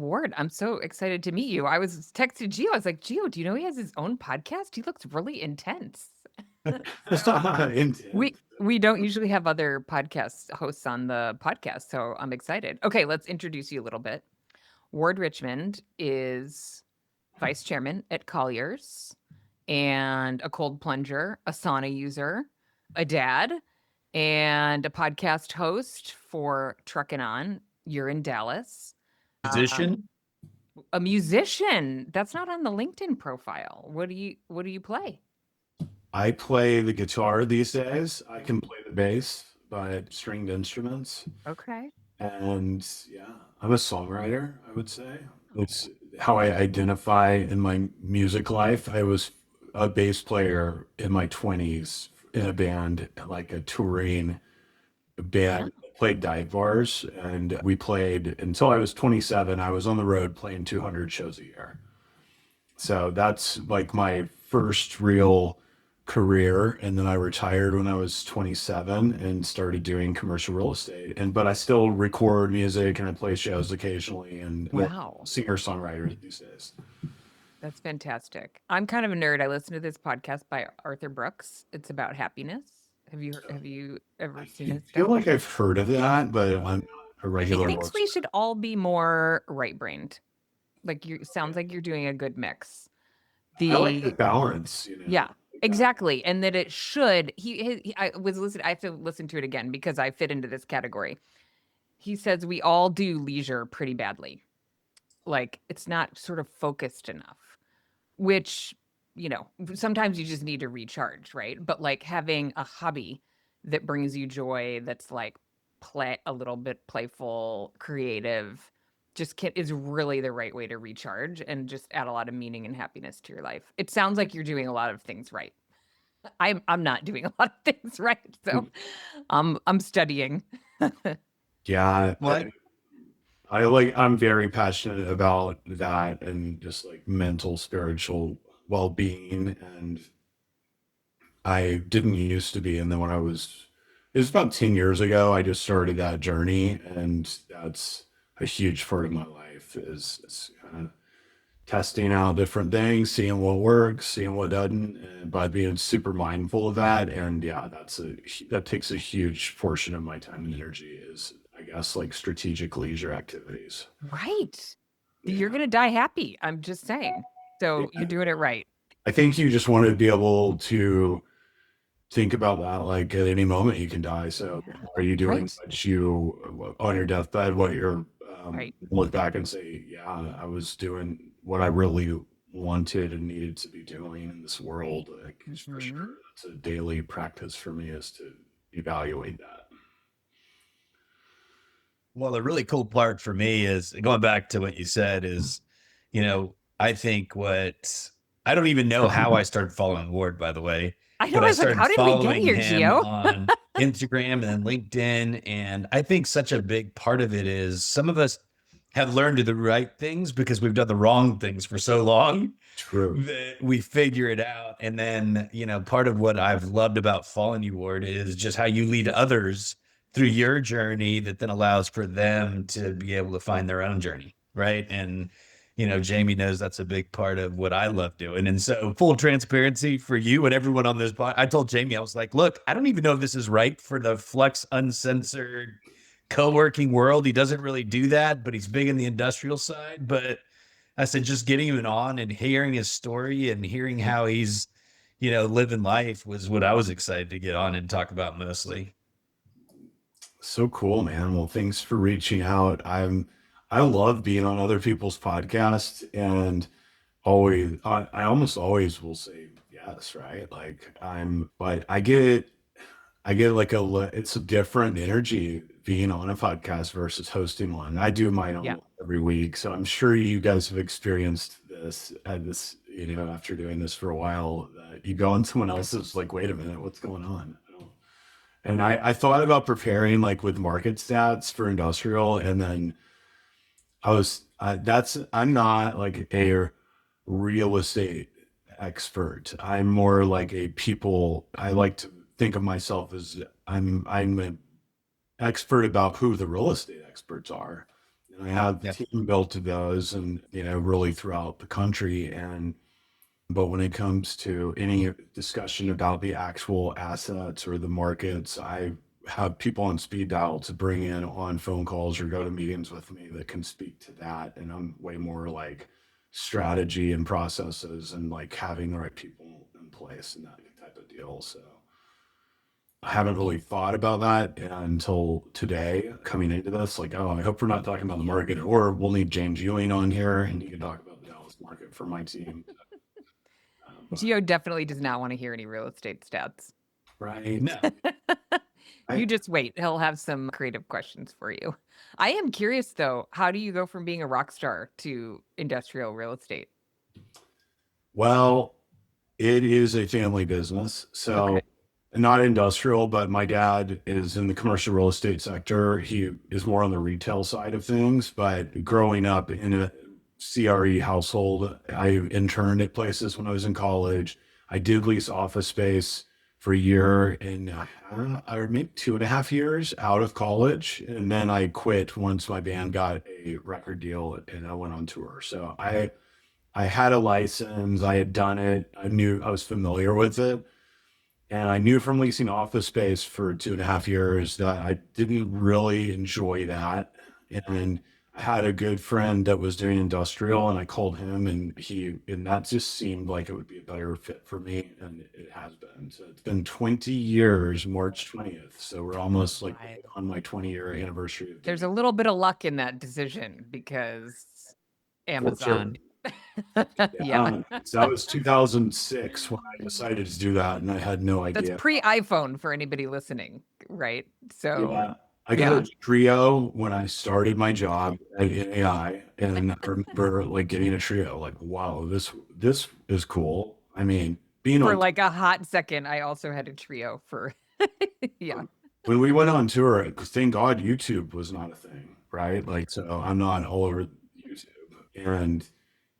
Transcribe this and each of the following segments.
Ward. I'm so excited to meet you. I was texting Gio. I was like, Gio, do you know he has his own podcast? He looks really intense. So Intense. we don't usually have other podcast hosts on the podcast, so I'm excited. Okay, let's introduce you a little bit. Ward Richmond is vice chairman at Colliers and a cold plunger, a sauna user, a dad, and a podcast host for Truckin' On. You're in Dallas. Um, Musician. a musician. That's not on the LinkedIn profile. What do you play? I play the guitar these days. I can play the bass, but stringed instruments. Okay. And yeah, I'm a songwriter, I would say. It's how I identify in my music life. I was a bass player in my 20s in a band, like a touring band, played dive bars. And we played until I was 27. I was on the road playing 200 shows a year. So that's like my first real career. And then I retired when I was 27 and started doing commercial real estate. But I still record music and I play shows occasionally and Wow. singer-songwriter these days. That's fantastic. I'm kind of a nerd. I listen to this podcast by Arthur Brooks. It's about happiness. Have you ever seen his I feel stuff? like I've heard of that, but I'm not a He regular thinks we listener. should all be more right-brained. Like you sounds like you're doing a good mix. I like the The balance, Yeah, exactly. And that it should, I was listening, I have to listen to it again because I fit into this category. He says we all do leisure pretty badly. Like it's not sort of focused enough, which, sometimes you just need to recharge, right? But like having a hobby that brings you joy, that's like play a little bit playful, creative, is really the right way to recharge and just add a lot of meaning and happiness to your life. It sounds like you're doing a lot of things right. I'm not doing a lot of things right, so I'm studying. Yeah, What? I'm very passionate about that and just like mental, spiritual well-being. And I didn't used to be. And then it was about 10 years ago, I just started that journey. And that's a huge part of my life is kind of testing out different things, seeing what works, seeing what doesn't, and by being super mindful of that. And yeah, that takes a huge portion of my time and energy is, I guess, like strategic leisure activities. Right. You're Yeah. gonna die happy. I'm just saying. So you're Yeah. doing it right. I think you just want to be able to think about that like at any moment you can die. So Yeah. are you doing Right. what you on your deathbed, what you're Right. look back and say, yeah, I was doing what I really wanted and needed to be doing in this world. Like for sure. Mhm. It's a daily practice for me is to evaluate that. Well, the really cool part for me is going back to what you said is, I think I don't even know how I started following Ward, by the way, I know, but I I was like, started how did we get following here, him Gio? on Instagram and then LinkedIn. And I think such a big part of it is some of us have learned to do the right things because we've done the wrong things for so long True. that we figure it out. And then, part of what I've loved about following you, Ward, is just how you lead others through your journey that then allows for them to be able to find their own journey. Right. And, Jamie knows that's a big part of what I love doing. And so full transparency for you and everyone on this pod. I told Jamie, I was like, look, I don't even know if this is right for the Flex Uncensored co-working world. He doesn't really do that, but he's big in the industrial side. But I said, just getting him on and hearing his story and hearing how he's, living life was what I was excited to get on and talk about mostly. So cool, man. Well, thanks for reaching out. I love being on other people's podcasts and I almost always will say yes, right? But I get like it's a different energy being on a podcast versus hosting one. I do my own Yeah. one every week. So I'm sure you guys have experienced this, after doing this for a while, you go on someone else's like, wait a minute, what's going on? And I thought about preparing like with market stats for industrial. And then I'm not like a real estate expert. I'm more like I like to think of myself as I'm an expert about who the real estate experts are. And I have Yeah. team built to those and, really throughout the country. But when it comes to any discussion about the actual assets or the markets, I have people on speed dial to bring in on phone calls or go to meetings with me that can speak to that. And I'm way more like strategy and processes and like having the right people in place and that type of deal. So I haven't really thought about that until today coming into this. Like, oh, I hope we're not talking about the market, or we'll need James Ewing on here and he can talk about the Dallas market for my team. But, Gio definitely does not want to hear any real estate stats. right. No. You just wait. He'll have some creative questions for you. I am curious though, how do you go from being a rock star to industrial real estate? Well, it is a family business. So Okay. not industrial, but my dad is in the commercial real estate sector. He is more on the retail side of things, but growing up in a CRE household, I interned at places when I was in college. I did lease office space for a year and or maybe 2.5 years out of college. And then I quit once my band got a record deal and I went on tour. So I had a license, I had done it, I knew I was familiar with it. And I knew from leasing office space for 2.5 years that I didn't really enjoy that. And I had a good friend that was doing industrial and I called him and that just seemed like it would be a better fit for me. And it has been. So it's been 20 years, March 20th. So we're almost like Right. on my 20-year anniversary. Of There's a doing little bit of luck in that decision because it. For sure. Amazon. Yeah. So that was 2006 when I decided to do that, and I had no That's idea. pre-iPhone for anybody listening, right? So Yeah. I got a Trio when I started my job at AI, and I remember like getting a Trio, like, wow, this is cool. I mean, being for on like a hot second, I also had a Trio for yeah. when we went on tour, thank God YouTube was not a thing, right? Like, so I'm not all over YouTube, and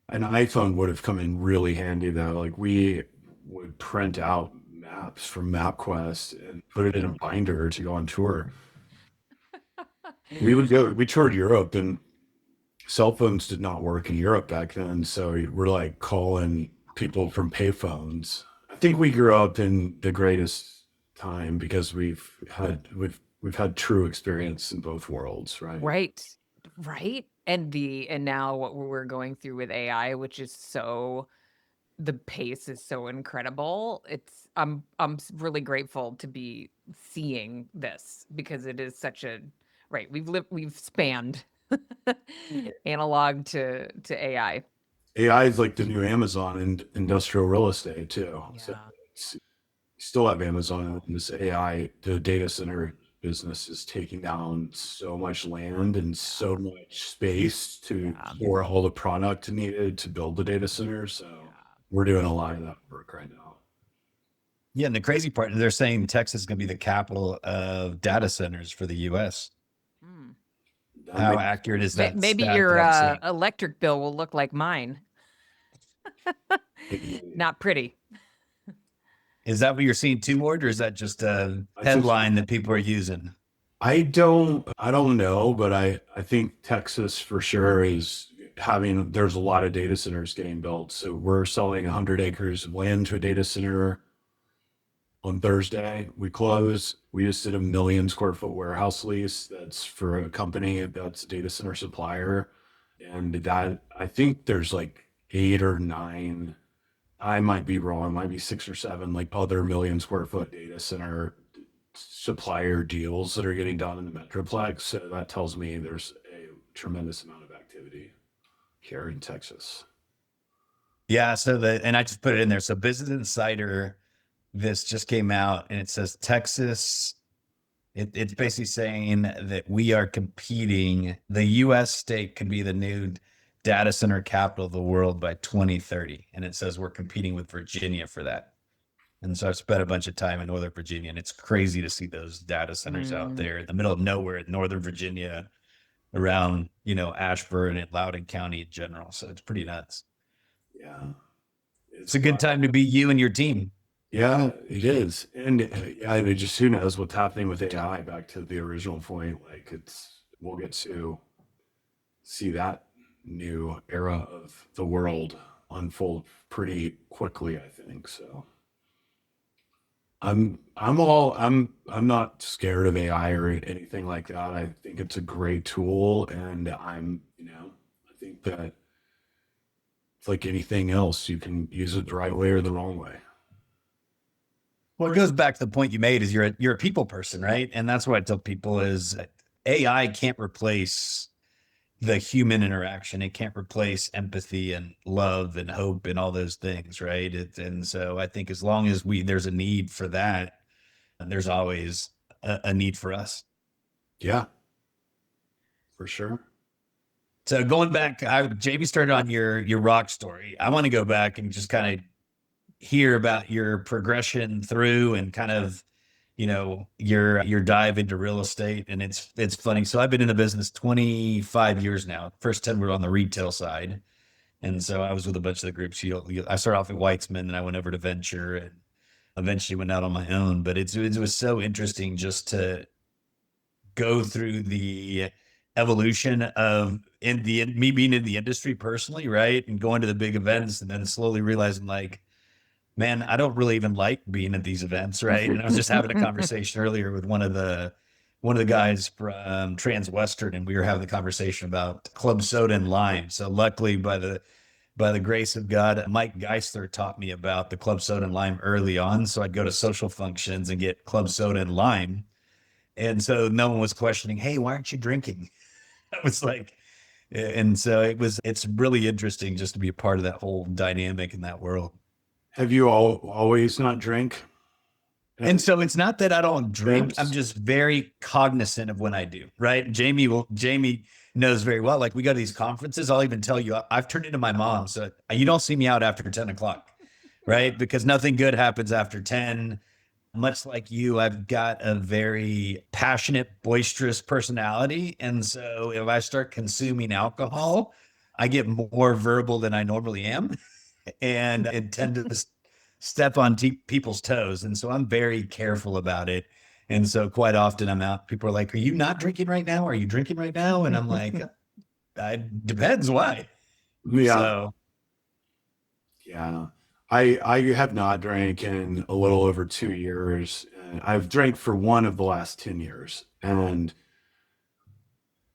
an iPhone would have come in really handy though. Like we would print out maps from MapQuest and put it in a binder to go on tour. We toured Europe and cell phones did not work in Europe back then. So we're like calling people from payphones. I think we grew up in the greatest time because we've had true experience in both worlds, right? Right. And now what we're going through with AI, which is the pace is so incredible. I'm really grateful to be seeing this because it is such a right. We've spanned analog to AI. AI is like the new Amazon in industrial real estate too. So you still have Amazon and this AI, the data center business is taking down so much land and so much space to store all the product needed to build the data center. So we're doing a lot of that work right now. Yeah, and the crazy part, they're saying Texas is going to be the capital of data centers for the U.S. How accurate is that? Maybe stat your that I'm seeing? electric bill will look like mine. Not pretty. Is that what you're seeing too, Ward, or is that just a headline that people are using? I don't know, but I think Texas for sure is there's a lot of data centers getting built. So we're selling 100 acres of land to a data center on Thursday. We just did a 1 million square foot warehouse lease. That's for a company that's a data center supplier. And that, I think there's like 8 or 9, I might be wrong, might be 6 or 7, like other 1 million square foot data center supplier deals that are getting done in the Metroplex. So that tells me there's a tremendous amount of activity here in Texas. Yeah. And I just put it in there. So Business Insider, this just came out and it says Texas. It's basically saying that we are competing. The U.S. state could be the new data center capital of the world by 2030. And it says we're competing with Virginia for that. And so I've spent a bunch of time in Northern Virginia, and it's crazy to see those data centers out there in the middle of nowhere in Northern Virginia, around, Ashburn and Loudoun County in general. So it's pretty nuts. Yeah. It's a good time to be you and your team. Yeah, it is. And just who knows what's happening with AI, back to the original point. Like we'll get to see that new era of the world unfold pretty quickly, I think. So I'm not scared of AI or anything like that. I think it's a great tool, and I think that it's like anything else. You can use it the right way or the wrong way. Well, it goes back to the point you made is you're a people person, right? And that's what I tell people is AI can't replace the human interaction. It can't replace empathy and love and hope and all those things, right? And so I think as long as there's a need for that, there's always a need for us. Yeah, for sure. So going back, JB started on your rock story. I want to go back and just kind of hear about your progression through and kind of, your dive into real estate. And it's funny. So I've been in the business 25 years now. First 10 were on the retail side. And so I was with a bunch of the groups. I started off at Weitzman, and I went over to Venture and eventually went out on my own. But it was so interesting just to go through the evolution of me being in the industry personally, right? And going to the big events and then slowly realizing like, man, I don't really even like being at these events, right? And I was just having a conversation earlier with one of the guys from Transwestern, and we were having the conversation about club soda and lime. So luckily, by the grace of God, Mike Geisler taught me about the club soda and lime early on. So I'd go to social functions and get club soda and lime. And so no one was questioning, hey, why aren't you drinking? I was like, and so it's really interesting just to be a part of that whole dynamic in that world. Have you always not drank? And so it's not that I don't drink. Yes. I'm just very cognizant of when I do, right? Jamie knows very well. Like we go to these conferences, I'll even tell you, I've turned into my mom. So you don't see me out after 10 o'clock, right? Because nothing good happens after 10. Much like you, I've got a very passionate, boisterous personality. And so if I start consuming alcohol, I get more verbal than I normally am and tend to step on people's toes. And so I'm very careful about it. And so quite often I'm out, people are like, are you not drinking right now? Are you drinking right now? And I'm like, it depends why. Yeah. So yeah. I have not drank in a little over 2 years. And I've drank for one of the last 10 years. And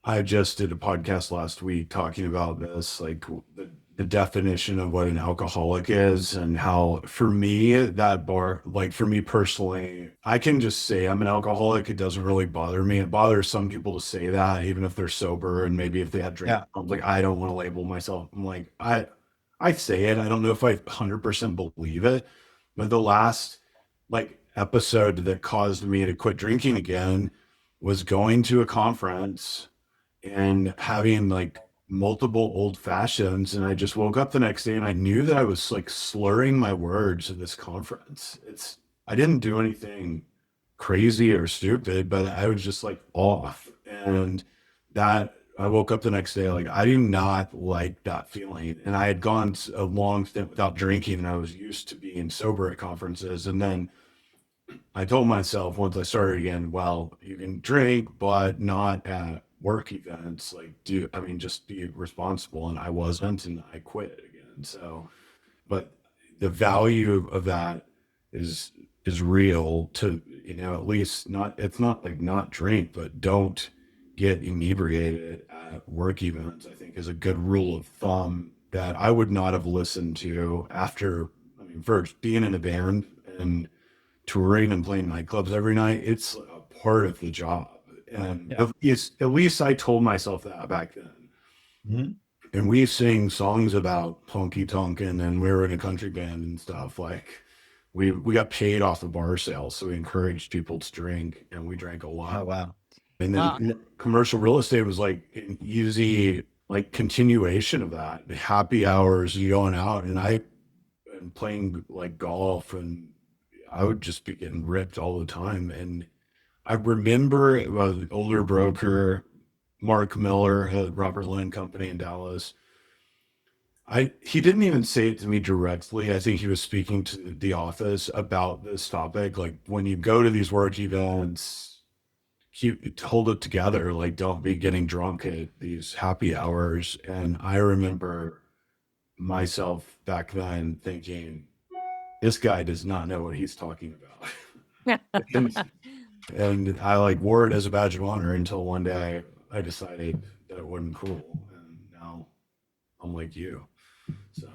I just did a podcast last week talking about this, like the definition of what an alcoholic is, and how for me, like for me personally, I can just say I'm an alcoholic. It doesn't really bother me. It bothers some people to say that, even if they're sober and maybe if they had drank. yeah, I'm like, I don't want to label myself. I'm like, I say it. I don't know if I 100% believe it, but the last like episode that caused me to quit drinking again was going to a conference and having like multiple old fashions. And I just woke up the next day and I knew that I was like slurring my words at this conference. I didn't do anything crazy or stupid, but I was just like off. And that I woke up the next day, like I do not like that feeling. And I had gone a long stint without drinking, and I was used to being sober at conferences. And then I told myself once I started again, well, you can drink, but not at work events. Like, just be responsible. And I wasn't, and I quit again. So, but the value of that is real to, at least not, it's not like not drink, but don't get inebriated at work events, I think is a good rule of thumb that I would not have listened to after, first being in a band and touring and playing nightclubs every night. It's a part of the job. And Yeah. at least I told myself that back then. Mhm. And we sing songs about honky tonkin', and we were in a country band and stuff. Like we got paid off the bar sales, so we encouraged people to drink, and we drank a lot. Oh, wow. And then commercial real estate was like an easy like continuation of that. The happy hours, you going out, and playing like golf, and I would just be getting ripped all the time. And I remember it was an older broker, Mark Miller, had Robert Lynn Company in Dallas. He didn't even say it to me directly. I think he was speaking to the office about this topic. Like when you go to these work events, hold it together. Like, don't be getting drunk at these happy hours. And I remember myself back then thinking, this guy does not know what he's talking about. And I like wore it as a badge of honor until one day I decided that it wasn't cool. And now I'm like you. So,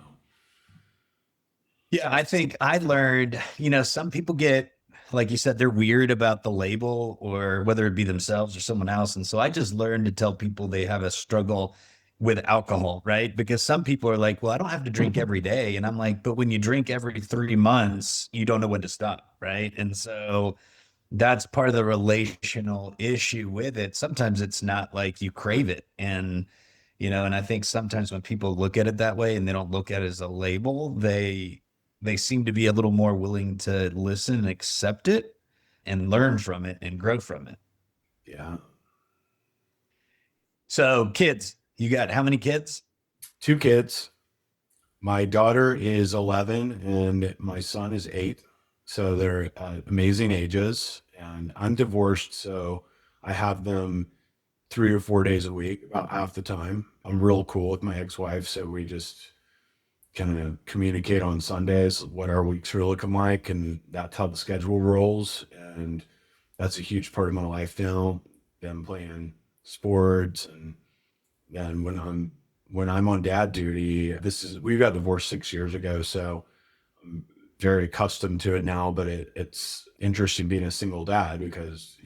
Yeah, I think I learned, some people get, like you said, they're weird about the label or whether it be themselves or someone else. And so I just learned to tell people they have a struggle with alcohol, right? Because some people are like, well, I don't have to drink every day. And I'm like, but when you drink every 3 months, you don't know when to stop, right? And so that's part of the relational issue with it. Sometimes it's not like you crave it. And I think sometimes when people look at it that way and they don't look at it as a label, they seem to be a little more willing to listen and accept it and learn from it and grow from it. yeah. So kids, you got how many kids? 2 kids. My daughter is 11 and my son is 8. So they're amazing ages. And I'm divorced. So I have them 3 or 4 days a week, about half the time. I'm real cool with my ex-wife. So we just kind of communicate on Sundays what our weeks are looking like. And that's how the schedule rolls. And that's a huge part of my life now. Them playing sports and then when I'm on dad duty, we got divorced 6 years ago, so I'm very accustomed to it now. But it's interesting being a single dad because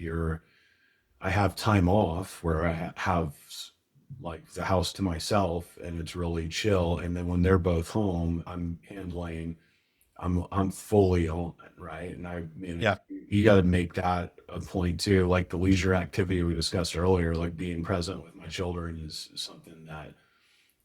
I have time off where I have like the house to myself and it's really chill. And then when they're both home, I'm fully on, right? And I mean, Yeah. you got to make that a point too. Like the leisure activity we discussed earlier, like being present with my children is something that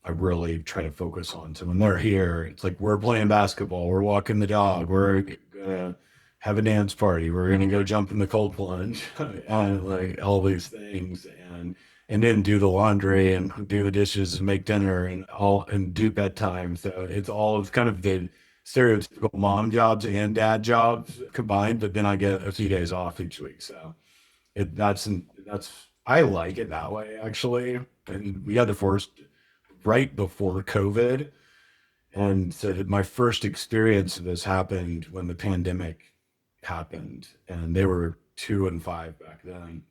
I really try to focus on. So when they're here, it's like we're playing basketball, we're walking the dog, we're gonna have a dance party, we're gonna go jump in the cold plunge, and like all these things, and then do the laundry and do the dishes and make dinner and do bedtime. So it's kind of the stereotypical mom jobs and dad jobs combined, but then I get a few days off each week. So that's I like it that way actually. And we got divorced right before COVID. And so my first experience of this happened when the pandemic happened. And they were 2 and 5 back then.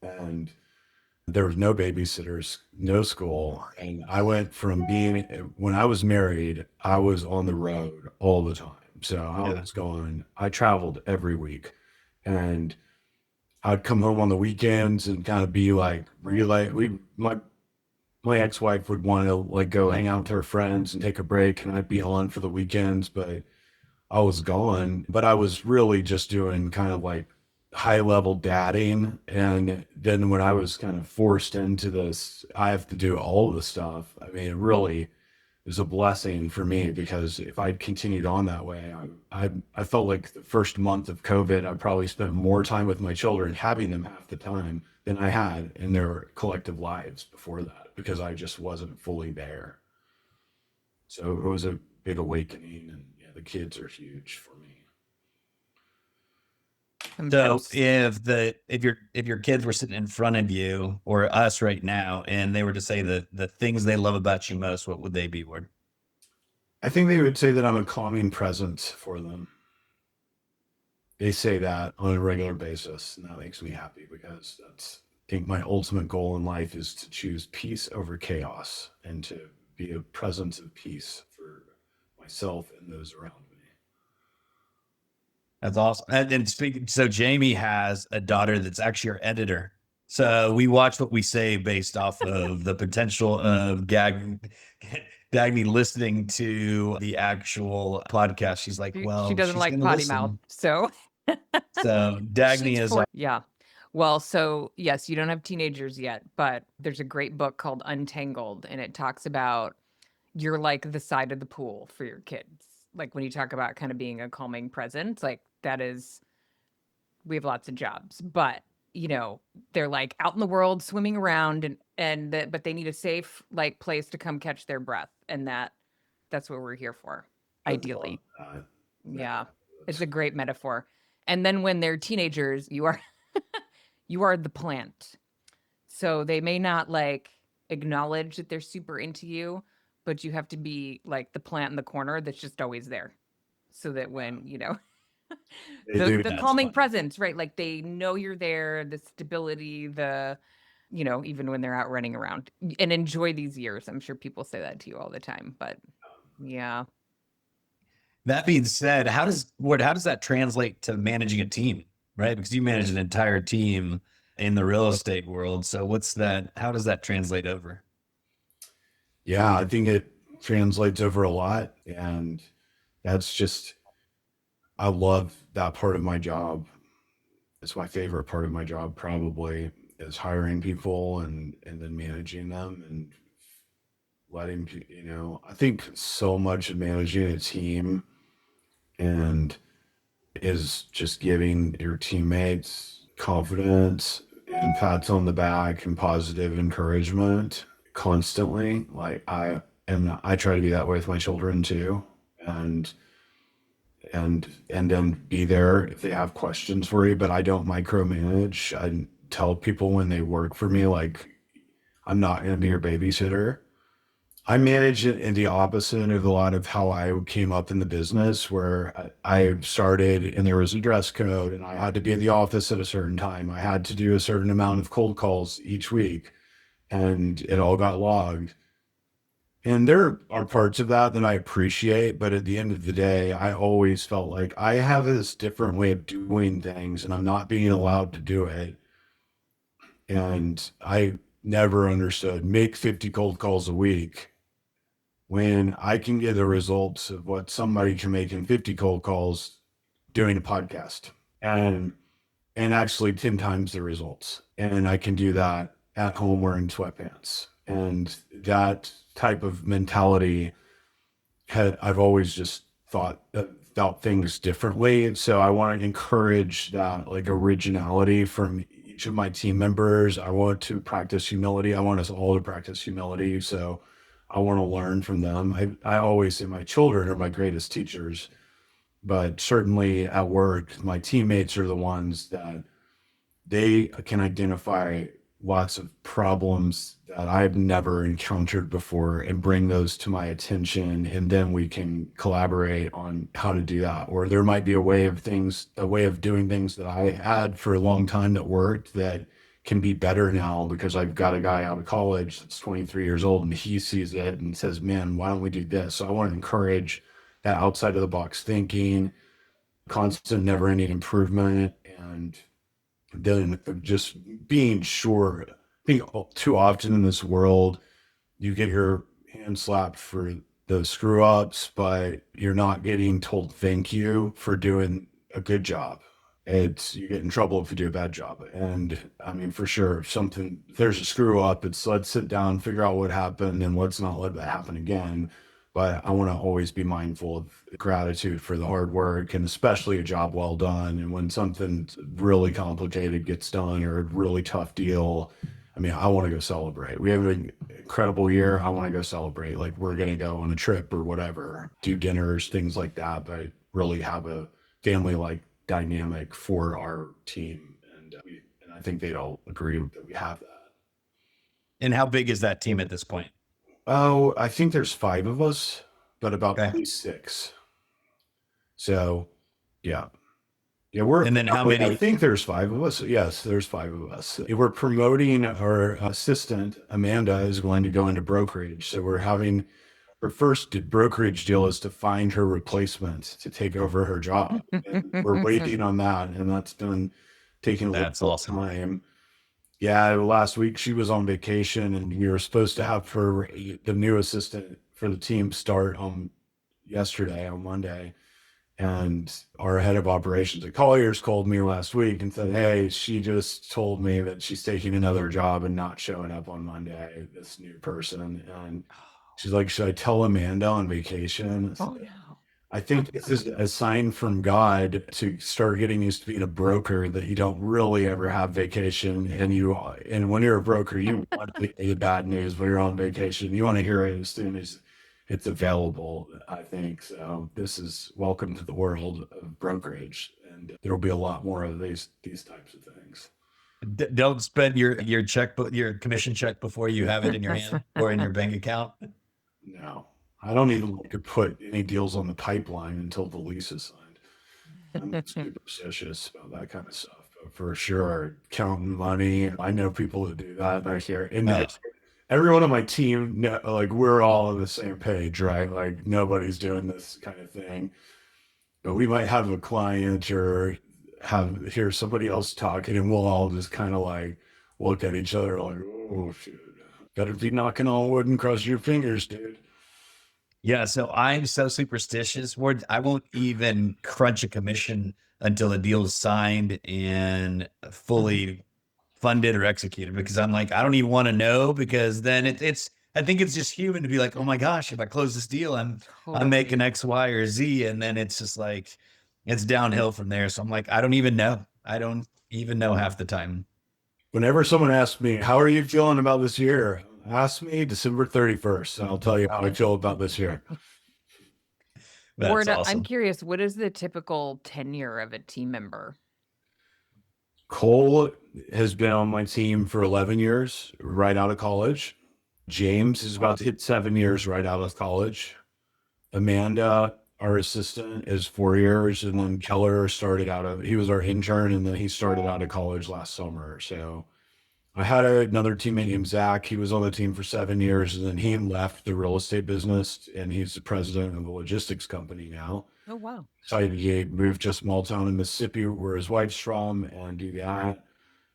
And there was no babysitters, no school. And I went from when I was married, I was on the road all the time. So I traveled every week. And I'd come home on the weekends and kind of be like my ex-wife would want to like go hang out with her friends and take a break and I'd be on for the weekends, but I was gone. But I was really just doing kind of like high level dadding. And then when I was kind of forced into this, I have to do all the stuff. I mean, it really is a blessing for me because if I'd continued on that way, I felt like the first month of COVID, I probably spent more time with my children, having them half the time than I had in their collective lives before that because I just wasn't fully there. So it was a big awakening, and yeah, the kids are huge for me. So if your kids were sitting in front of you or us right now and they were to say the things they love about you most, what would they be, Ward? I think they would say that I'm a calming presence for them. They say that on a regular basis, and that makes me happy because I think my ultimate goal in life is to choose peace over chaos and to be a presence of peace for myself and those around me. That's awesome. And speaking, so Jamie has a daughter that's actually our editor. So we watch what we say based off of the potential of Dagny listening to the actual podcast. She's like, She well, doesn't she's like going to potty mouth, listen. so So Dagny is like, yeah. Well, so yes, you don't have teenagers yet, but there's a great book called Untangled, and it talks about you're like the side of the pool for your kids. Like when you talk about kind of being a calming presence, like we have lots of jobs, but they're like out in the world swimming around but they need a safe like place to come catch their breath. And that's what we're here for, ideally. Yeah. It's a great metaphor. And then when they're teenagers, You are the plant. So they may not like acknowledge that they're super into you, but you have to be like the plant in the corner that's just always there. So that when, They do. the That's calming funny. presence, right? Like they know you're there, the stability, even when they're out running around and enjoy these years. I'm sure people say that to you all the time, but yeah. That being said, how does that translate to managing a team, right? Because you manage an entire team in the real estate world. So how does that translate over? Yeah, I think it translates over a lot. And that's just, I love that part of my job. It's my favorite part of my job, probably, is hiring people and then managing them and I think so much of managing a team and is just giving your teammates confidence and pats on the back and positive encouragement constantly. Like I try to be that way with my children too. And and then be there if they have questions for you, but I don't micromanage. I tell people when they work for me, like, I'm not going to be your babysitter. I manage it in the opposite of a lot of how I came up in the business, where I started and there was a dress code and I had to be in the office at a certain time. I had to do a certain amount of cold calls each week and it all got logged. And there are parts of that that I appreciate, but at the end of the day, I always felt like I have this different way of doing things and I'm not being allowed to do it. And I never understood make 50 cold calls a week when I can get the results of what somebody can make in 50 cold calls doing a podcast and actually 10 times the results. And I can do that at home wearing sweatpants. And that type of mentality I've always just thought about things differently. And so I want to encourage that like originality from each of my team members. I want to practice humility. I want us all to practice humility. So I want to learn from them. I always say my children are my greatest teachers, but certainly at work, my teammates are the ones that they can identify lots of problems that I've never encountered before and bring those to my attention. And then we can collaborate on how to do that. Or there might be a way of doing things that I had for a long time that worked that can be better now because I've got a guy out of college that's 23 years old and he sees it and says, man, why don't we do this? So I want to encourage that outside of the box thinking, constant never ending improvement, and then just being sure. I think too often in this world, you get your hand slapped for the screw ups, but you're not getting told thank you for doing a good job. You get in trouble if you do a bad job. And I mean, for sure, if there's a screw up, let's sit down, figure out what happened, and let's not let that happen again. But I want to always be mindful of gratitude for the hard work and especially a job well done. And when something really complicated gets done or a really tough deal, I mean, I want to go celebrate. We have an incredible year. I want to go celebrate. Like we're going to go on a trip or whatever, do dinners, things like that, but really have a family like dynamic for our team. And I think they'd all agree that we have that. And how big is that team at this point? Oh, I think there's 5 of us, but about Okay. at least 6. So, yeah. Yeah, And then how I many? think there's 5 of us. Yes, there's 5 of us. We're promoting our assistant, Amanda, is going to go into brokerage. So we're having her first brokerage deal is to find her replacement to take over her job. And we're waiting on that, and that's been taking a That's little awesome. time. Yeah, last week she was on vacation and we were supposed to have the new assistant for the team start on Monday. And our head of operations at Colliers called me last week and said, hey, she just told me that she's taking another job and not showing up on Monday, this new person. And she's like, should I tell Amanda on vacation? Oh no. I think this is a sign from God to start getting used to being a broker that you don't really ever have vacation. And when you're a broker, you want to hear the bad news when you're on vacation. You want to hear it as soon as it's available, I think. So this is welcome to the world of brokerage. And there'll be a lot more of these types of things. Don't spend your checkbook, your commission check before you have it in your hand or in your bank account. No, I don't even like to put any deals on the pipeline until the lease is signed. I'm superstitious about that kind of stuff, but for sure, counting money. I know people who do that right here, and Oh, everyone on my team, like we're all on the same page, right? Like nobody's doing this kind of thing, but we might have a client or hear somebody else talking, and we'll all just kind of like look at each other like, oh, shit. Better be knocking on wood and cross your fingers, dude. yeah. So I'm so superstitious. Ward, I won't even crunch a commission until a deal is signed and fully funded or executed because I'm like, I don't even want to know because then I think it's just human to be like, oh my gosh, if I close this deal, I'm making Totally. X, Y, or Z. And then it's just like, it's downhill from there. So I'm like, I don't even know. I don't even know half the time. Whenever someone asks me, how are you feeling about this year? Ask me December 31st, and I'll tell you how I feel about this year. That's Ward, I'm awesome. curious, what is the typical tenure of a team member? Cole has been on my team for 11 years, right out of college. James is about to hit 7 years right out of college. Amanda, our assistant, is 4 years. And then Keller he was our intern, and then he started out of college last summer. So I had another teammate named Zach. He was on the team for 7 years, and then he left the real estate business, and he's the president of a logistics company now. Oh, wow. So he moved to a small town in Mississippi where his wife's from and do that.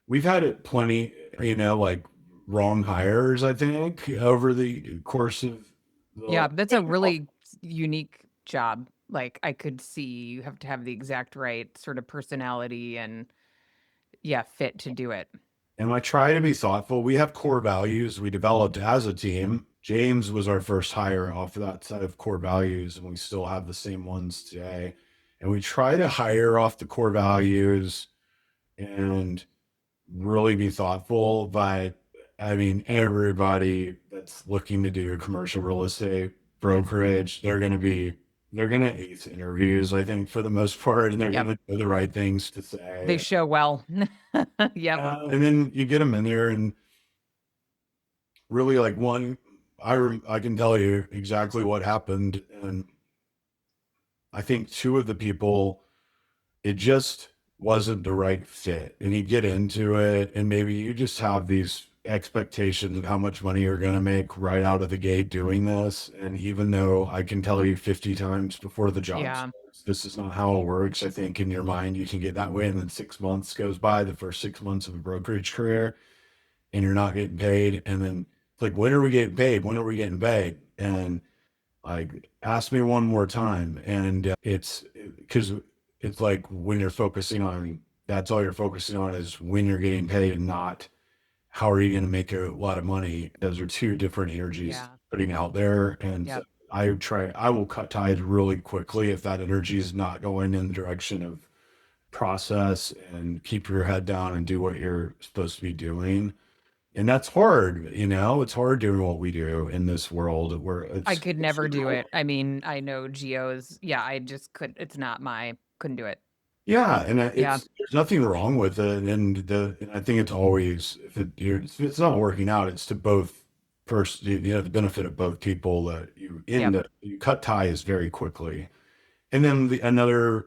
We've had it plenty, like wrong hires, I think, over the course of Yeah, the. that's a really unique job. Like I could see you have to have the exact right sort of personality and fit to do it. And I try to be thoughtful. We have core values we developed as a team. James was our first hire off of that set of core values, and we still have the same ones today. And we try to hire off the core values and really be thoughtful. But I mean, everybody that's looking to do commercial real estate brokerage, they're going to ace interviews, I think, for the most part, and they're Yep. going to do the right things to say. They show well. Yep. And then you get them in there, and really, like I can tell you exactly what happened, and I think two of the people, it just wasn't the right fit. And you get into it, and maybe you just have these expectations of how much money you're going to make right out of the gate doing this. And even though I can tell you 50 times before the job Yeah. starts, this is not how it works. I think in your mind, you can get that way. And then 6 months goes by, the first 6 months of a brokerage career, and you're not getting paid. And then it's like, when are we getting paid? When are we getting paid? And like, ask me one more time. And it's because it's like when you're focusing on, that's all you're focusing on is when you're getting paid and not how are you going to make a lot of money. Those are two different energies Yeah. putting out there. And Yep. I will cut ties really quickly if that energy is not going in the direction of process, and keep your head down and do what you're supposed to be doing. And that's hard, it's hard doing what we do in this world where I it's could never do it. I mean, I know Geo's, I just couldn't do it. yeah, and Yeah. there's nothing wrong with it. And I think it's always, if it's not working out, it's to both first, the benefit of both people, that you cut ties very quickly. And then another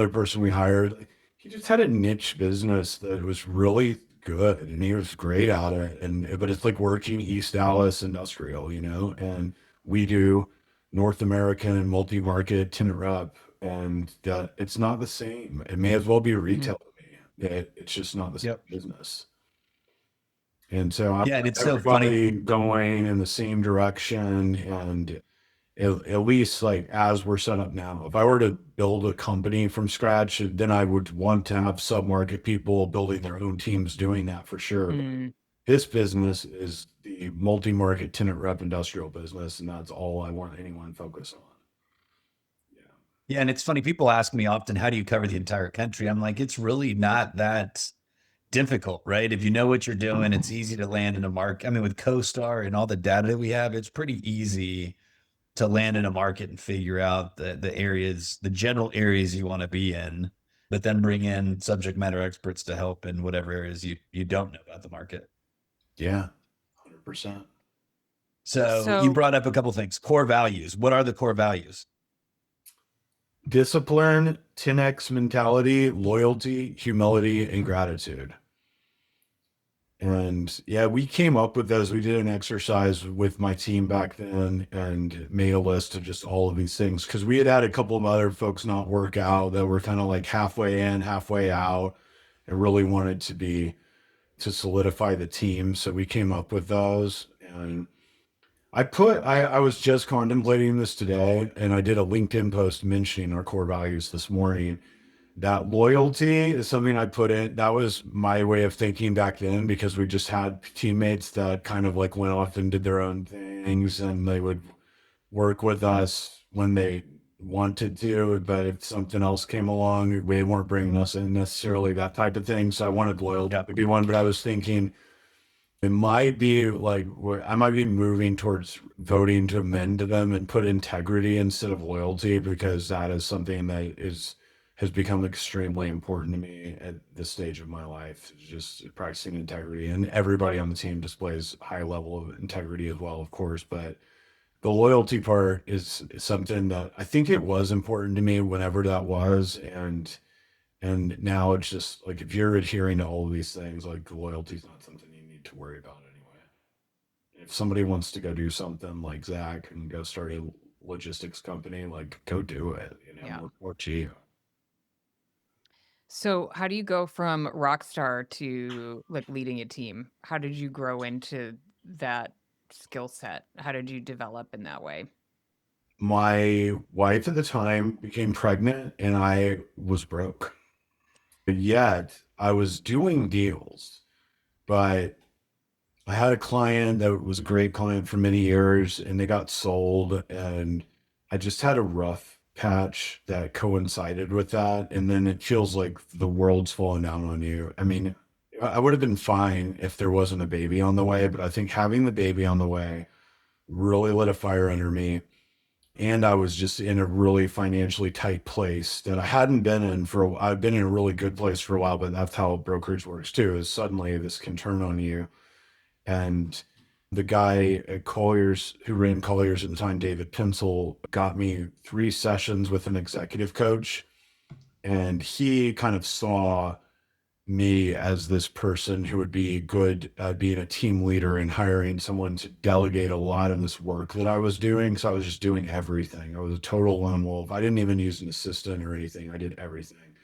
person we hired, like, he just had a niche business that was really good, and he was great at it. But it's like working East Dallas industrial, and we do North American and multi-market tenant rep, and it's not the same. It may as well be retail to me. It's just not the same Yep. business. And so I Yeah. And want it's so funny. everybody going in the same direction, and at least like as we're set up now. If I were to build a company from scratch, then I would want to have sub-market people building their own teams doing that for sure. Mm. This business is the multi-market tenant rep industrial business, and that's all I want anyone to focus on. Yeah. And it's funny. People ask me often, how do you cover the entire country? I'm like, it's really not that difficult, right? If you know what you're doing, it's easy to land in a market. I mean, with CoStar and all the data that we have, it's pretty easy to land in a market and figure out the areas, the general areas you want to be in. but then bring in subject matter experts to help in whatever areas you don't know about the market. Yeah, 100%. So you So brought up a couple things. Core values. What are the core values? Discipline, 10x mentality, loyalty, humility, and gratitude. And yeah, we came up with those. We did an exercise with my team back then and made a list of just all of these things because we had a couple of other folks not work out that were kind of like halfway in, halfway out, and really wanted to solidify the team. So we came up with those. And I was just contemplating this today, and I did a LinkedIn post mentioning our core values this morning. That loyalty is something I put in. That was my way of thinking back then because we just had teammates that kind of like went off and did their own things, and they would work with us when they wanted to. But if something else came along, they weren't bringing us in necessarily, that type of thing. So I wanted loyalty to be one, but I was thinking it might be like I might be moving towards voting to amend them and put integrity instead of loyalty because that is something that has become extremely important to me at this stage of my life. Just practicing integrity, and everybody on the team displays high level of integrity as well, of course. But the loyalty part is something that I think it was important to me whenever that was, and now it's just like if you're adhering to all of these things, like loyalty is not something you need to worry about anyway. If somebody wants to go do something like Zach and go start a logistics company, like go do it, yeah. more cheap. So how do you go from rock star to like leading a team? How did you grow into that skill set? How did you develop in that way? My wife at the time became pregnant and I was broke. Yet I was doing deals, but I had a client that was a great client for many years and they got sold, and I just had a rough patch that coincided with that. And then it feels like the world's falling down on you. I mean, I would have been fine if there wasn't a baby on the way, but I think having the baby on the way really lit a fire under me. And I was just in a really financially tight place that I hadn't been in I've been in a really good place for a while, but that's how brokerage works too, is suddenly this can turn on you. And the guy at Colliers who ran Colliers at the time, David Pinsel, got me 3 sessions with an executive coach. And he kind of saw me as this person who would be good at being a team leader and hiring someone to delegate a lot of this work that I was doing. So I was just doing everything. I was a total lone wolf. I didn't even use an assistant or anything. I did everything.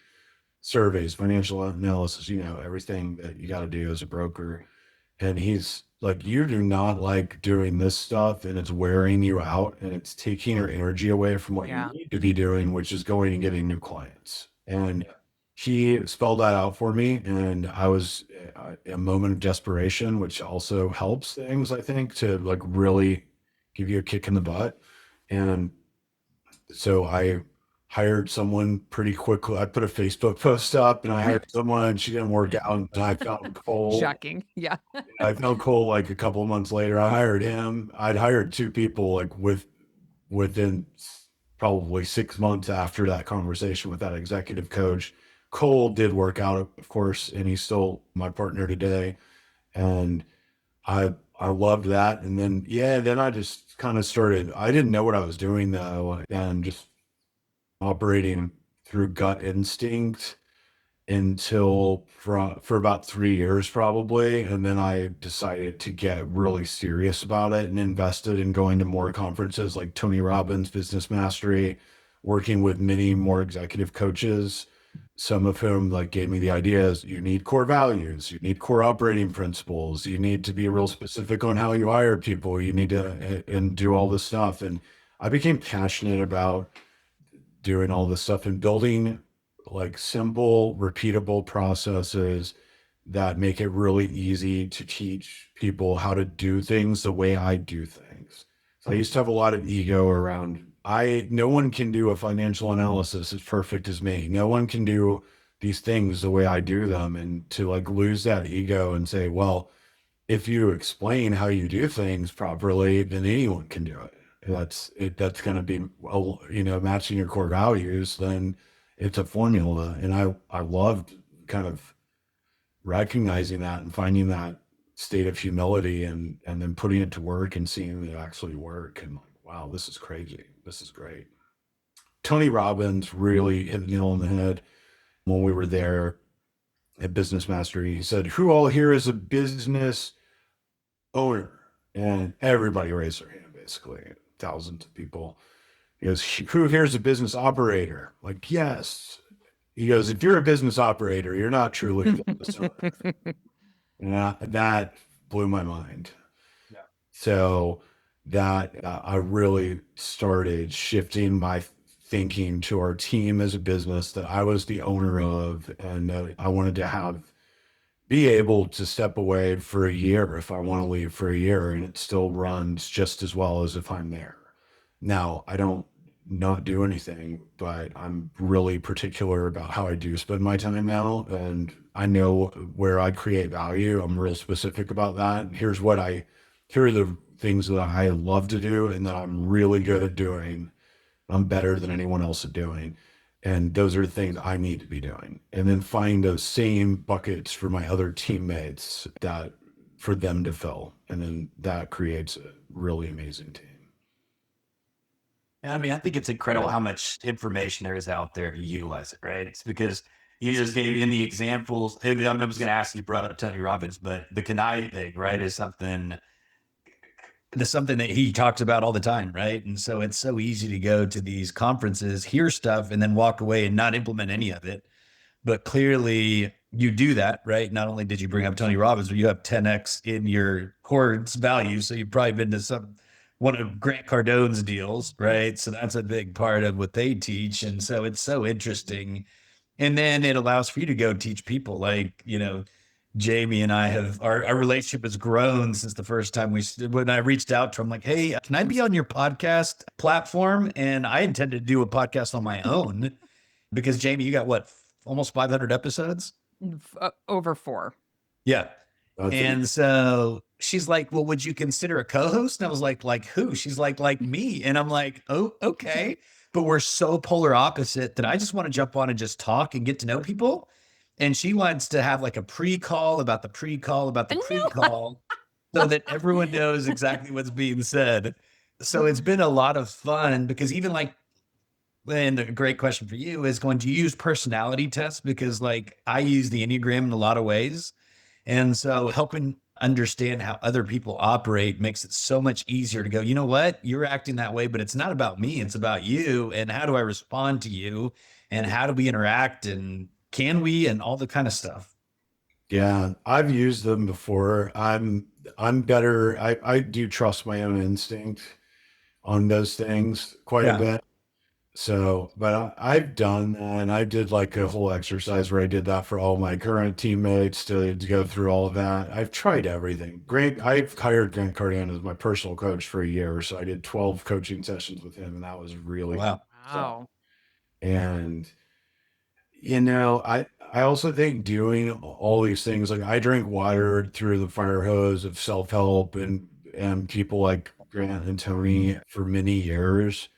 Surveys, financial analysis, everything that you got to do as a broker. And he's like, you do not like doing this stuff, and it's wearing you out and it's taking your energy away from what Yeah. you need to be doing, which is going and getting new clients. And he spelled that out for me. And I was a moment of desperation, which also helps things, I think, to like really give you a kick in the butt. And so I hired someone pretty quickly. I put a Facebook post up and I hired someone, and she didn't work out. And I found Cole. Shocking. Yeah. I found Cole like a couple of months later. I hired him. I'd hired 2 people like within probably 6 months after that conversation with that executive coach. Cole did work out, of course, and he's still my partner today. And I loved that. And then I just kind of started. I didn't know what I was doing though, and just operating through gut instinct until for about 3 years probably. And then I decided to get really serious about it and invested in going to more conferences like Tony Robbins Business Mastery, working with many more executive coaches, some of whom like gave me the ideas. You need core values, you need core operating principles, you need to be real specific on how you hire people, you need to and do all this stuff. And I became passionate about doing all this stuff and building like simple, repeatable processes that make it really easy to teach people how to do things the way I do things. So I used to have a lot of ego around, no one can do a financial analysis as perfect as me. No one can do these things the way I do them. And to like lose that ego and say, well, if you explain how you do things properly, then anyone can do it. That's going to be, matching your core values. Then it's a formula. And I loved kind of recognizing that and finding that state of humility and then putting it to work and seeing it actually work. And like, wow, this is crazy. This is great. Tony Robbins really hit the nail on the head when we were there at Business Mastery. He said, who all here is a business owner? And everybody raised their hand, basically, thousands of people. He goes, who here is a business operator? Like, yes. He goes, if you're a business operator, you're not truly a business owner. And that blew my mind. Yeah. So that I really started shifting my thinking to our team as a business that I was the owner of, and I wanted to be able to step away for a year if I want to leave for a year, and it still runs just as well as if I'm there. Now, I don't not do anything, but I'm really particular about how I do spend my time now, and I know where I create value. I'm real specific about that. Here are the things that I love to do and that I'm really good at doing. I'm better than anyone else at doing. And those are the things I need to be doing. And then find those same buckets for my other teammates for them to fill. And then that creates a really amazing team. And I mean, I think it's incredible how much information there is out there to utilize it, right? It's because you just gave in the examples. I was going to ask you, brought up Tony Robbins, but the Kanai thing, right, is something that he talks about all the time, right? And so it's so easy to go to these conferences, hear stuff, and then walk away and not implement any of it. But clearly you do that, right? Not only did you bring up Tony Robbins, but you have 10X in your core's value. So you've probably been to one of Grant Cardone's deals, right? So that's a big part of what they teach. And so it's so interesting. And then it allows for you to go teach people like, Jamie and I our relationship has grown since the first time when I reached out to him, like, hey, can I be on your podcast platform? And I intended to do a podcast on my own because Jamie, you got what, almost 500 episodes? Over 4. Yeah. And so she's like, well, would you consider a co-host? And I was like who? She's like me. And I'm like, oh, okay. But we're so polar opposite that I just want to jump on and just talk and get to know people. And she wants to have like a pre-call about the pre-call about the pre-call so that everyone knows exactly what's being said. So it's been a lot of fun because even like, and a great question for you is going to use personality tests because like I use the Enneagram in a lot of ways. And so helping understand how other people operate makes it so much easier to go, you know what, you're acting that way, but it's not about me. It's about you. And how do I respond to you? And how do we interact? And can we? And all the kind of stuff. Yeah, I've used them before. I'm better. I do trust my own instinct on those things quite a bit. So, but I've done that, and I did like a whole exercise where I did that for all my current teammates to go through all of that. I've tried everything. I've hired Grant Cardone as my personal coach for a year. So I did 12 coaching sessions with him, and that was really Wow. Wow. And I also think doing all these things, like I drink water through the fire hose of self-help and people like Grant and Tony for many years.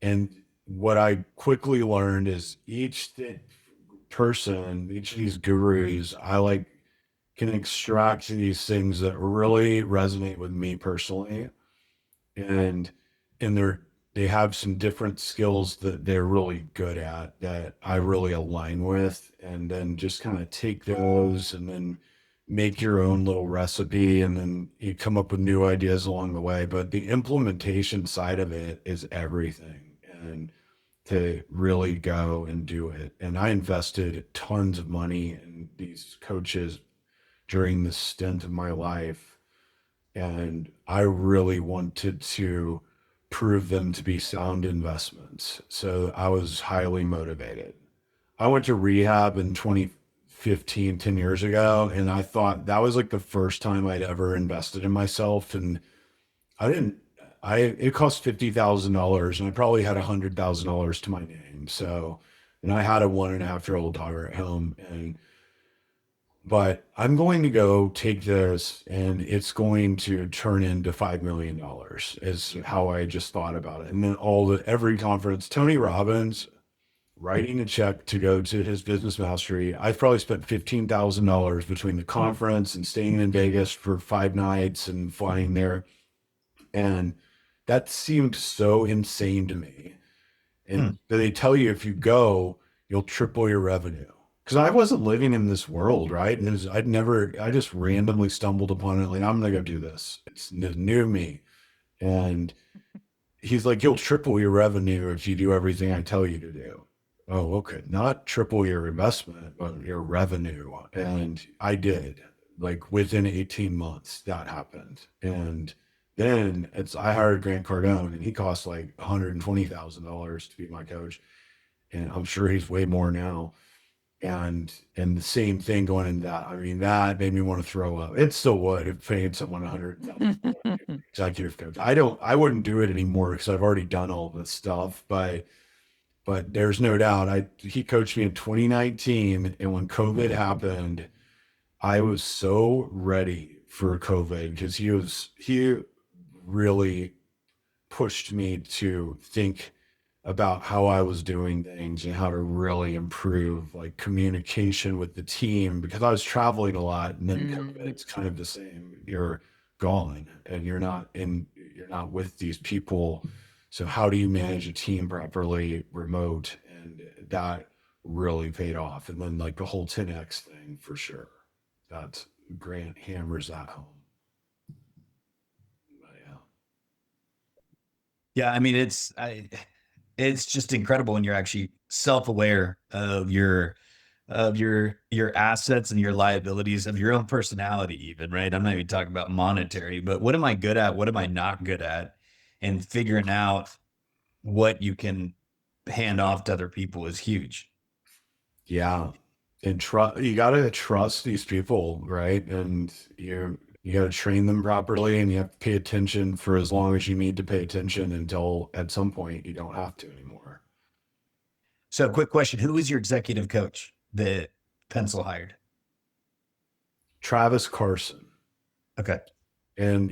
And what I quickly learned is each person, each of these gurus, I can extract these things that really resonate with me personally. And they have some different skills that they're really good at that I really align with, and then just kind of take those and then make your own little recipe, and then you come up with new ideas along the way. But the implementation side of it is everything, and to really go and do it. And I invested tons of money in these coaches during the stint of my life, and I really wanted to prove them to be sound investments. So I was highly motivated. I went to rehab in 2015, 10 years ago, and I thought that was like the first time I'd ever invested in myself. And it cost $50,000, and I probably had $100,000 to my name. So, and I had a 1.5-year-old daughter at home, but I'm going to go take this and it's going to turn into $5 million is how I just thought about it. And then every conference, Tony Robbins writing a check to go to his business mastery. I've probably spent $15,000 between the conference and staying in Vegas for 5 nights and flying there. And that seemed so insane to me. And they tell you if you go, you'll triple your revenue. Because I wasn't living in this world, right? And I just randomly stumbled upon it. Like, I'm going to go do this. It's new to me. And he's like, you'll triple your revenue if you do everything I tell you to do. Oh, okay. Not triple your investment, but your revenue. And I did. Like within 18 months, that happened. And then I hired Grant Cardone, and he cost like $120,000 to be my coach. And I'm sure he's way more now. And the same thing going into that. I mean, that made me want to throw up. It still would if paying someone $100,000 executive coach. I wouldn't do it anymore because I've already done all this stuff. But there's no doubt. He coached me in 2019, and when COVID happened, I was so ready for COVID because he really pushed me to think about how I was doing things and how to really improve like communication with the team, because I was traveling a lot, and then it's kind of the same. You're gone and you're not with these people. So how do you manage a team properly remote? And that really paid off. And then like the whole 10X thing, for sure. That's Grant hammers that home. But yeah. Yeah. I mean, it's just incredible when you're actually self-aware of your assets and your liabilities, of your own personality even, right? I'm not even talking about monetary, but what am I good at? What am I not good at? And figuring out what you can hand off to other people is huge. Yeah. And you got to trust these people, right? And you got to train them properly, and you have to pay attention for as long as you need to pay attention until at some point you don't have to anymore. So quick question. Who was your executive coach that Pencil hired? Travis Carson. Okay. And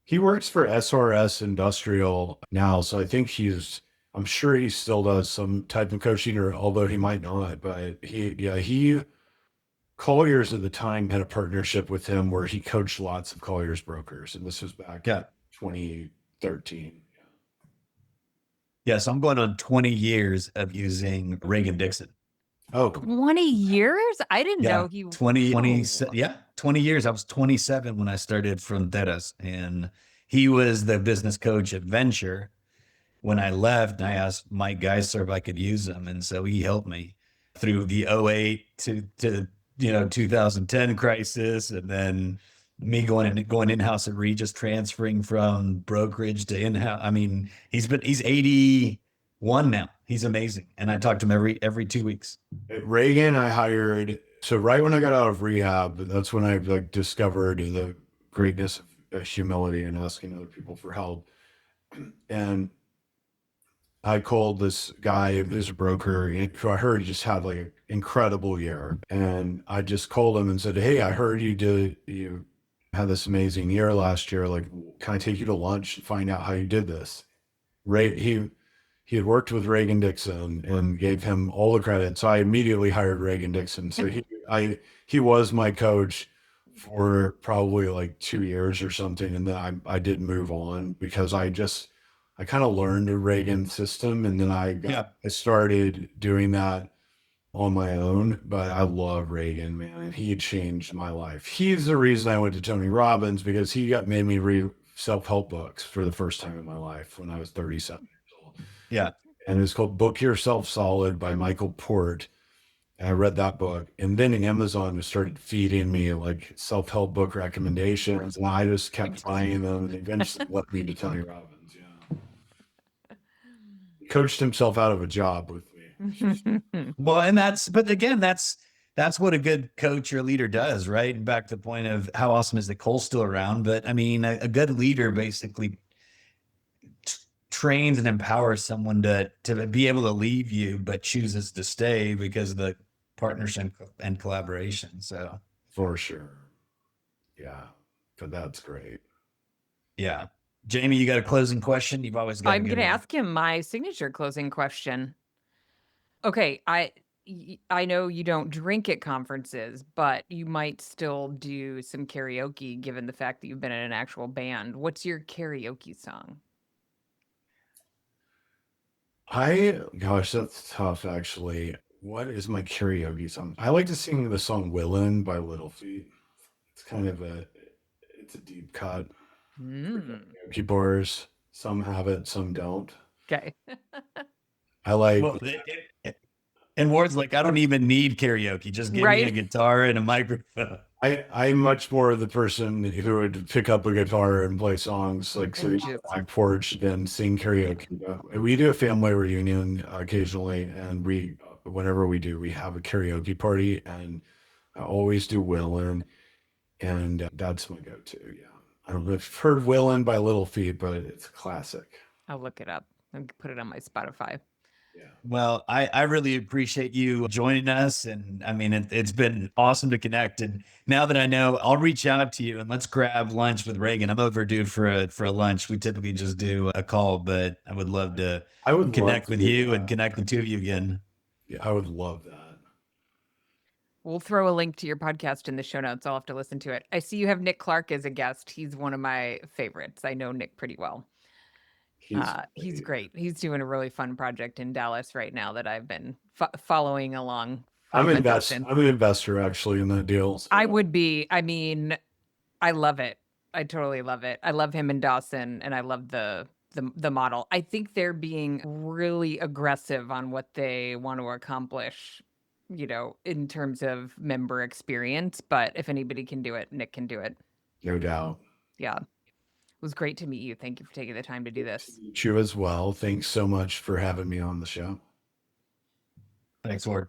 he works for SRS Industrial now. So I think I'm sure he still does some type of coaching, or although he might not, but Colliers at the time had a partnership with him where he coached lots of Colliers brokers. And this was back in 2013. Yes, I'm going on 20 years of using Reagan Dixon. Oh, 20 years? I didn't know he 20 years. I was 27 when I started Fronteras, and he was the business coach at Venture. When I left, I asked Mike Geisler if I could use him, and so he helped me through the 08 to 2010 crisis, and then me going in-house at Regis, transferring from brokerage to in-house. I mean, he's 81 now. He's amazing. And I talk to him every 2 weeks. At Reagan, I hired, so right when I got out of rehab, that's when I like discovered the greatness of humility and asking other people for help. And I called this guy who's a broker who I heard he just had like an incredible year. And I just called him and said, hey, I heard you had this amazing year last year. Like, can I take you to lunch and find out how you did this? He had worked with Reagan Dixon and gave him all the credit. So I immediately hired Reagan Dixon. So he was my coach for probably like 2 years or something. And then I did move on because I kind of learned the Reagan system, and then I started doing that on my own. But I love Reagan, man. And he changed my life. He's the reason I went to Tony Robbins, because he made me read self-help books for the first time in my life when I was 37 years old. Yeah. And it's called Book Yourself Solid by Michael Port. And I read that book, and then Amazon started feeding me like self-help book recommendations, and I just kept buying them, and eventually led me to Tony Robbins. Coached himself out of a job with me. Well, and that's what a good coach or leader does, right? And back to the point of how awesome is that Cole's still around. But I mean, a good leader basically trains and empowers someone to be able to leave you, but chooses to stay because of the partnership and collaboration. So for sure. Yeah. But that's great. Yeah. Jamie, you got a closing question? You've always got. I'm going to ask him my signature closing question. Okay, I know you don't drink at conferences, but you might still do some karaoke given the fact that you've been in an actual band. What's your karaoke song? Gosh, that's tough actually. What is my karaoke song? I like to sing the song Willin' by Little Feat. It's kind of it's a deep cut for Mm. karaoke bars. Some have it, some don't. Okay. I like, Well, and Ward's like, I don't even need karaoke. Just give me a Right? guitar and a microphone. I'm much more the person who would pick up a guitar and play songs like And sitting on the just back porch than sing karaoke. But we do a family reunion occasionally, and whenever we do, we have a karaoke party, and I always do Willin', and that's my go-to. Yeah, I don't know if you've heard Willin' by Little Feat, but it's a classic. I'll look it up and put it on my Spotify. Yeah, Well, I really appreciate you joining us. And I mean, it's been awesome to connect. And now that I know, I'll reach out to you and let's grab lunch with Reagan. I'm overdue for a lunch. We typically just do a call, but I would love to I would love connect to with do you that. and connect the two of you again. Yeah, I would love that. We'll throw a link to your podcast in the show notes. I'll have to listen to it. I see you have Nick Clark as a guest. He's one of my favorites. I know Nick pretty well. He's great. He's doing a really fun project in Dallas right now that I've been following along. I'm him an and Dustin. I'm an investor actually in that deal. So. I would be. I mean, I love it. I totally love it. I love him and Dawson, and I love the model. I think they're being really aggressive on what they want to accomplish, in terms of member experience. But if anybody can do it, Nick can do it. No doubt. Yeah. It was great to meet you. Thank you for taking the time to do this. You as well. Thanks so much for having me on the show. Thanks, Ward.